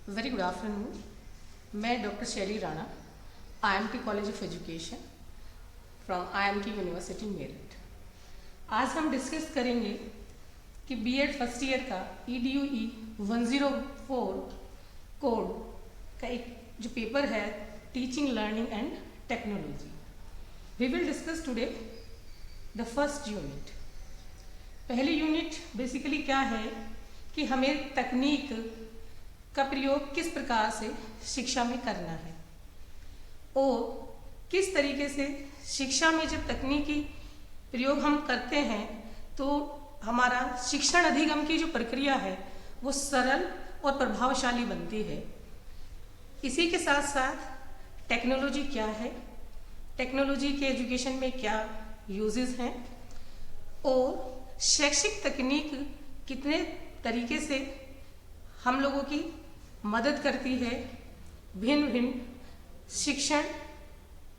Very good afternoon. मैं doctor Shaily Rana, IMT college of education from IMT university Meerut. आज हम discuss करेंगे कि बीएड फर्स्ट ईयर का EDUE 104 कोड का एक जो पेपर है teaching learning and technology. We will discuss today the first unit. पहली यूनिट बेसिकली क्या है कि हमें तकनीक का प्रयोग किस प्रकार से शिक्षा में करना है और किस तरीके से शिक्षा में जब तकनीकी प्रयोग हम करते हैं तो हमारा शिक्षण अधिगम की जो प्रक्रिया है वो सरल और प्रभावशाली बनती है। इसी के साथ साथ टेक्नोलॉजी क्या है, टेक्नोलॉजी के एजुकेशन में क्या यूजेस हैं और शैक्षिक तकनीक कितने तरीके से हम लोगों की मदद करती है भिन्न भिन्न शिक्षण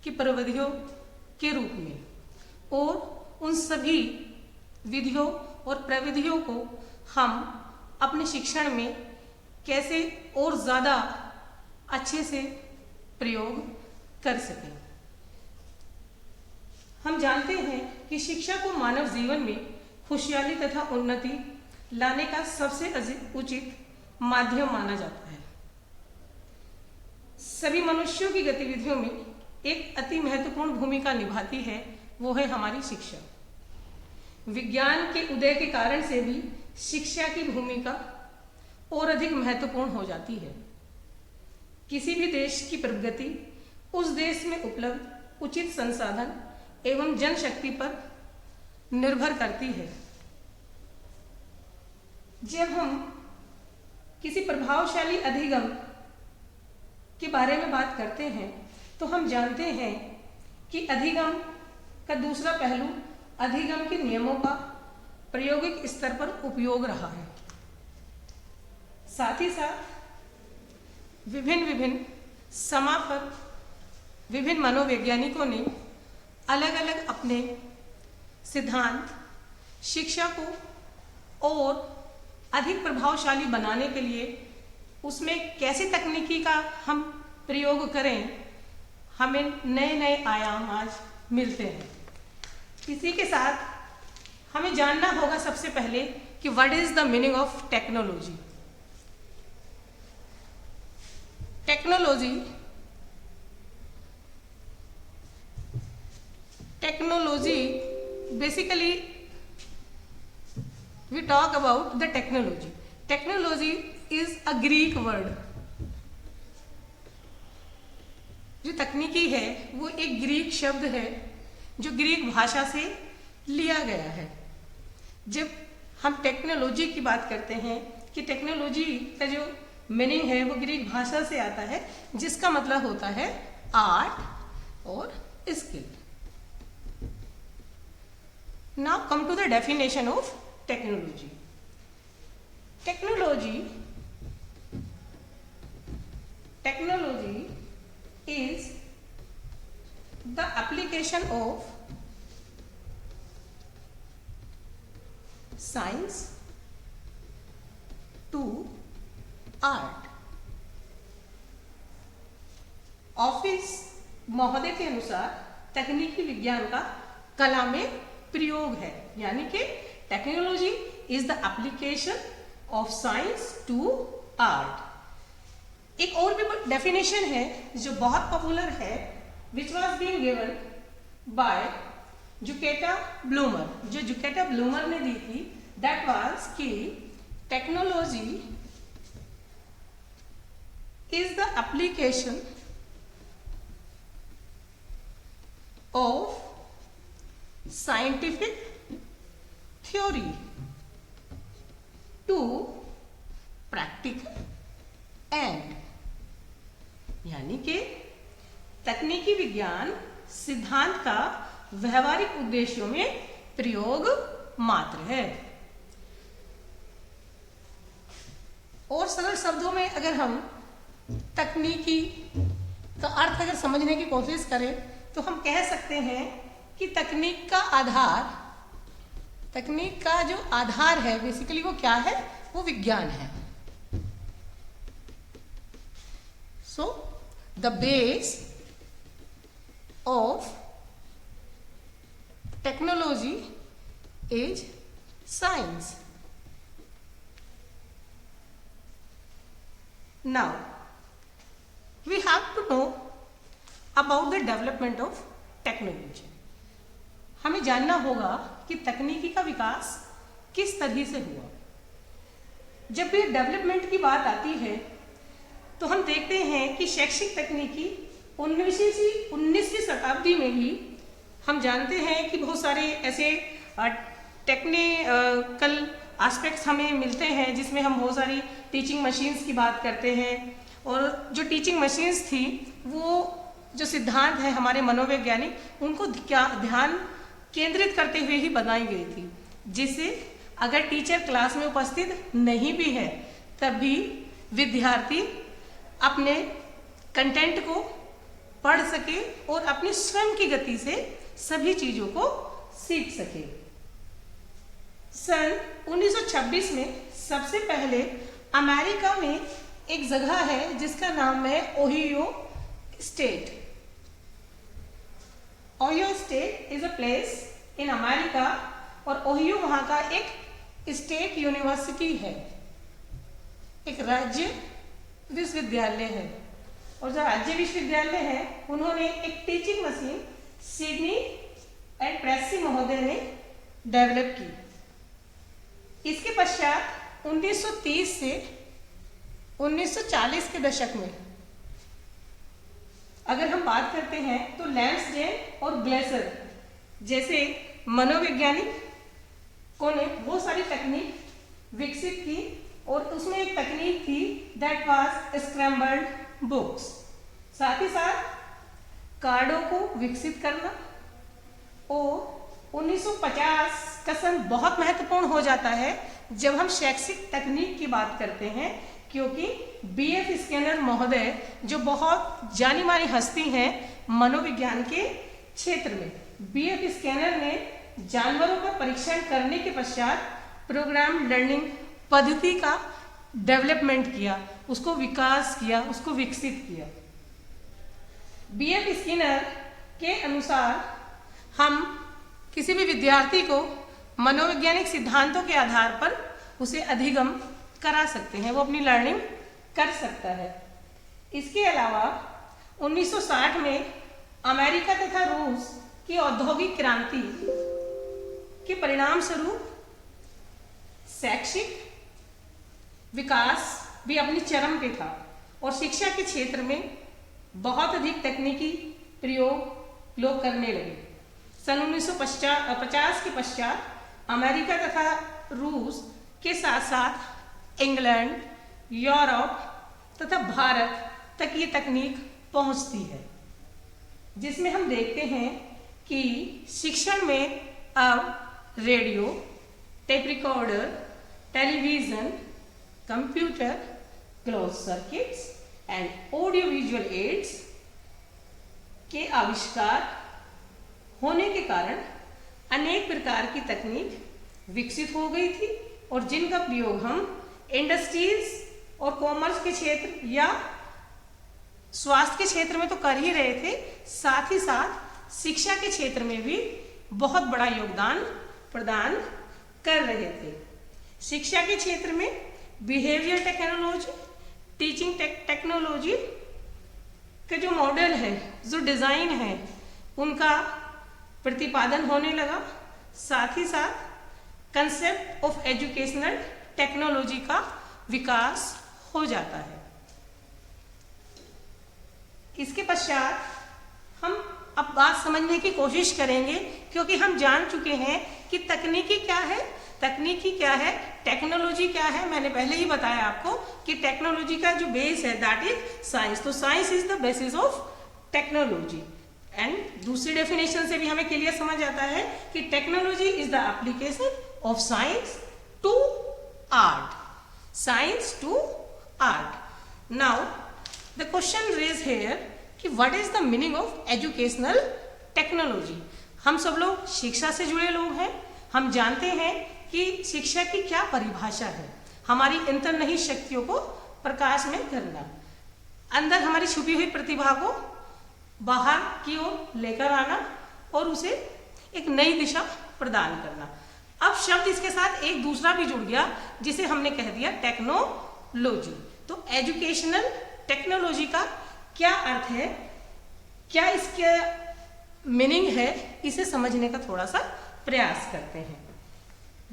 की प्रविधियों के रूप में, और उन सभी विधियों और प्रविधियों को हम अपने शिक्षण में कैसे और ज़्यादा अच्छे से प्रयोग कर सकें। हम जानते हैं कि शिक्षा को मानव जीवन में खुशहाली तथा उन्नति लाने का सबसे उचित माध्यम माना जाता है। सभी मनुष्यों की गतिविधियों में एक अति महत्वपूर्ण भूमिका निभाती है, वो है हमारी शिक्षा। विज्ञान के उदय के कारण से भी शिक्षा की भूमिका और अधिक महत्वपूर्ण हो जाती है। किसी भी देश की प्रगति उस देश में उपलब्ध उचित संसाधन एवं जनशक्ति पर निर्भर करती है। जब हम किसी प्रभावशाली अधिगम के बारे में बात करते हैं तो हम जानते हैं कि अधिगम का दूसरा पहलू अधिगम के नियमों का प्रायोगिक स्तर पर उपयोग रहा है। साथ ही साथ विभिन्न समय पर विभिन्न मनोवैज्ञानिकों ने अलग अलग अपने सिद्धांत शिक्षा को और अधिक प्रभावशाली बनाने के लिए उसमें कैसे तकनीकी का हम प्रयोग करें, हमें नए नए आयाम आज मिलते हैं। इसी के साथ हमें जानना होगा सबसे पहले कि what is the meaning of technology. Technology basically we talk about the technology. Technology is a Greek word. जो तकनीकी है वो एक ग्रीक शब्द है जो ग्रीक भाषा से लिया गया है। जब हम टेक्नोलॉजी की बात करते हैं कि टेक्नोलॉजी का जो मीनिंग है वो ग्रीक भाषा से आता है, जिसका मतलब होता है आर्ट और skill. Now come to the definition of technology. Technology is the application of science to art. ऑफिस महोदय के अनुसार तकनीकी विज्ञान का कला में प्रयोग है, यानी कि technology is the application of science to art. एक और भी डेफिनेशन है जो बहुत पॉपुलर है, which was being given by Zuketa Bloomer. जो जुकेटा ब्लूमर ने दी थी दैट वाज कि technology is the application of scientific theory to practical end, यानी कि तकनीकी विज्ञान सिद्धांत का व्यवहारिक उद्देश्यों में प्रयोग मात्र है। और सरल शब्दों में अगर हम तकनीकी का अर्थ अगर समझने की कोशिश करें तो हम कह सकते हैं कि तकनीक का जो आधार है बेसिकली वो क्या है, वो विज्ञान है। So the base of technology is science. Now we have to know about the development of technology. हमें जानना होगा कि तकनीकी का विकास किस तरह से हुआ। जब भी डेवलपमेंट की बात आती है तो हम देखते हैं कि शैक्षिक तकनीकी 19वीं शताब्दी में ही हम जानते हैं कि बहुत सारे ऐसे टेक्निकल एस्पेक्ट्स हमें मिलते हैं जिसमें हम बहुत सारी टीचिंग मशीन्स की बात करते हैं। और जो टीचिंग मशीन्स थी वो जो सिद्धांत है हमारे मनोवैज्ञानिक उनको ध्यान केंद्रित करते हुए ही बनाई गई थी, जिससे अगर टीचर क्लास में उपस्थित नहीं भी है तब भी विद्यार्थी अपने कंटेंट को पढ़ सके और अपनी स्वयं की गति से सभी चीजों को सीख सके। सन 1926 में सबसे पहले अमेरिका में एक जगह है जिसका नाम है Ohio state. Ohio state is a place in America और ओहियो वहां का एक स्टेट यूनिवर्सिटी है, एक राज्य विश्वविद्यालय है। और जो राज्य विश्वविद्यालय है उन्होंने एक टीचिंग मशीन सिडनी एंड प्रेसी महोदय ने डेवलप की। इसके पश्चात 1930 से 1940 के दशक में अगर हम बात करते हैं तो लैंसडेन और ग्लेसर जैसे मनोवैज्ञानिकों ने बहुत सारी तकनीक विकसित की और उसमें एक तकनीक थी दैट वाज स्क्रैम्बल्ड बुक्स। साथ ही साथ कार्डों को विकसित करना। और 1950 का सन बहुत महत्वपूर्ण हो जाता है जब हम शैक्षिक तकनीक की बात करते हैं, क्योंकि बीएफ स्किनर महोदय जो बहुत जानी मानी हस्ती हैं मनोविज्ञान के क्षेत्र में, बीएफ स्किनर ने जानवरों का परीक्षण करने के पश्चात प्रोग्राम लर्निंग पद्धति का डेवलपमेंट किया, उसको विकास किया, उसको विकसित किया। बीएफ स्किनर के अनुसार हम किसी भी विद्यार्थी को मनोवैज्ञानिक सिद्धांतों के आधार पर उसे अधिगम करा सकते हैं, वो अपनी लर्निंग कर सकता है। इसके अलावा 1960 में अमेरिका तथा रूस की औद्योगिक क्रांति के परिणाम स्वरूप शैक्षिक विकास भी अपनी चरम पे था और शिक्षा के क्षेत्र में बहुत अधिक तकनीकी प्रयोग लोग करने लगे। सन 1950 के पश्चात अमेरिका तथा रूस के साथ साथ इंग्लैंड, यूरोप तथा भारत तक ये तकनीक पहुंचती है, जिसमें हम देखते हैं कि शिक्षण में अब radio, tape recorder, television, computer, close circuits and audio visual aids के आविष्कार होने के कारण अनेक प्रकार की तकनीक विकसित हो गई थी और जिनका प्रयोग हम इंडस्ट्रीज और कॉमर्स के क्षेत्र या स्वास्थ्य के क्षेत्र में तो कर ही रहे थे, साथ ही साथ शिक्षा के क्षेत्र में भी बहुत बड़ा योगदान प्रदान कर रहे थे। शिक्षा के क्षेत्र में बिहेवियर टेक्नोलॉजी, टीचिंग टेक्नोलॉजी का जो मॉडल है, जो डिज़ाइन है, उनका प्रतिपादन होने लगा। साथ ही साथ कंसेप्ट ऑफ एजुकेशनल टेक्नोलॉजी का विकास हो जाता है। इसके पश्चात हम अब बात समझने की कोशिश करेंगे, क्योंकि हम जान चुके हैं कि तकनीकी क्या है, तकनीकी क्या है, टेक्नोलॉजी क्या है। मैंने पहले ही बताया आपको कि टेक्नोलॉजी का जो बेस है दैट इज साइंस। तो science is the basis of technology. And दूसरी डेफिनेशन से भी हमें क्लियर समझ आता है कि technology is the application of science to art, science to art. Now the question raise here कि what is the meaning of educational technology. हम सब लोग शिक्षा से जुड़े लोग हैं, हम जानते हैं कि शिक्षा की क्या परिभाषा है, हमारी अंतर्निहित शक्तियों को प्रकाश में करना। अंदर हमारी छुपी हुई प्रतिभा को बाहर की ओर लेकर आना और उसे एक नई दिशा प्रदान करना। अब शब्द इसके साथ एक दूसरा भी जुड़ गया जिसे हमने कह दिया टेक्नोलॉजी। तो एजुकेशनल टेक्नोलॉजी का क्या अर्थ है, क्या इसके मीनिंग है, इसे समझने का थोड़ा सा प्रयास करते हैं।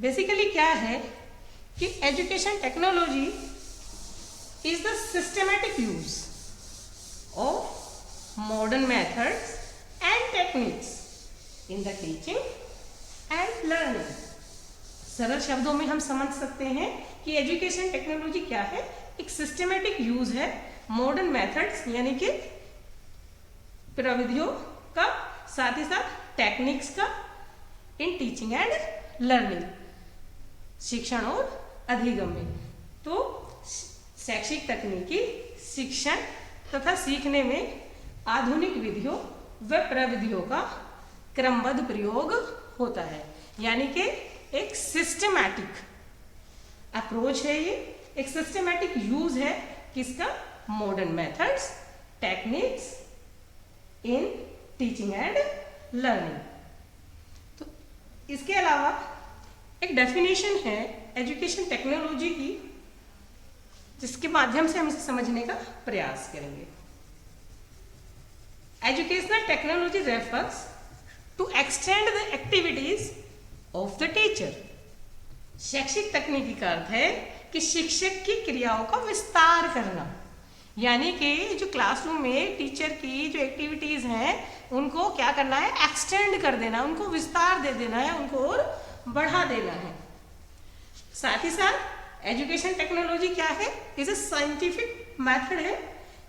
बेसिकली क्या है कि education technology is the systematic use of modern methods and techniques in the teaching and learning. सरल शब्दों में हम समझ सकते हैं कि एजुकेशन टेक्नोलॉजी क्या है, एक सिस्टमैटिक यूज है मॉडर्न मेथड्स यानी कि प्रविधियों का, साथ ही साथ टेक्निक्स का इन टीचिंग एंड लर्निंग, शिक्षण और अधिगम में। तो शैक्षिक तकनीकी शिक्षण तथा सीखने में आधुनिक विधियों व प्रविधियों का क्रमबद्ध प्रयोग होता है, यानी कि एक सिस्टमैटिक अप्रोच है, ये एक सिस्टमैटिक यूज है किसका, modern methods techniques in teaching and learning. तो इसके अलावा एक डेफिनेशन है एजुकेशन टेक्नोलॉजी की, जिसके माध्यम से हम इसे समझने का प्रयास करेंगे। Educational technology refers to extend the activities of the teacher. शैक्षिक तकनीकी का अर्थ है कि शिक्षक की क्रियाओं का विस्तार करना, यानी कि जो क्लासरूम में टीचर की जो एक्टिविटीज हैं उनको क्या करना है, एक्सटेंड कर देना, उनको विस्तार दे देना है, उनको और बढ़ा देना है। साथ ही साथ एजुकेशन टेक्नोलॉजी क्या है, इज अ साइंटिफिक मेथड है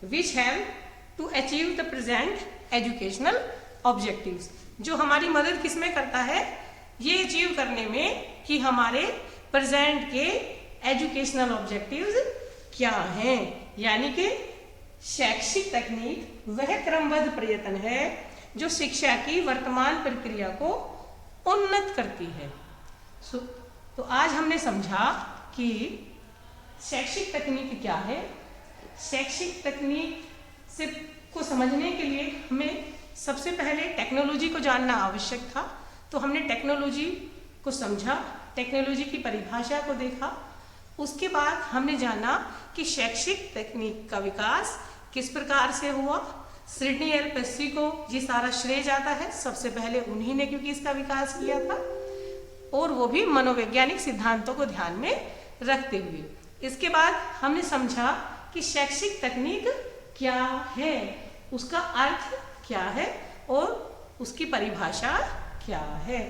which help to achieve the present educational objectives. जो हमारी मदद किसमें करता है, ये अचीव करने में कि हमारे प्रेजेंट के एजुकेशनल ऑब्जेक्टिव्स क्या हैं। यानी कि शैक्षिक तकनीक वह क्रमबद्ध प्रयत्न है जो शिक्षा की वर्तमान प्रक्रिया को उन्नत करती है। तो आज हमने समझा कि शैक्षिक तकनीक क्या है। शैक्षिक तकनीक से को समझने के लिए हमें सबसे पहले टेक्नोलॉजी को जानना आवश्यक था। तो हमने टेक्नोलॉजी को समझा, टेक्नोलॉजी की परिभाषा को देखा। उसके बाद हमने जाना कि शैक्षिक तकनीक का विकास किस प्रकार से हुआ। सिडनी एल पेस्सी को ये सारा श्रेय जाता है, सबसे पहले उन्हीं ने, क्योंकि इसका विकास किया था, और वो भी मनोवैज्ञानिक सिद्धांतों को ध्यान में रखते हुए। इसके बाद हमने समझा कि शैक्षिक तकनीक क्या है, उसका अर्थ क्या है और उसकी परिभाषा क्या है।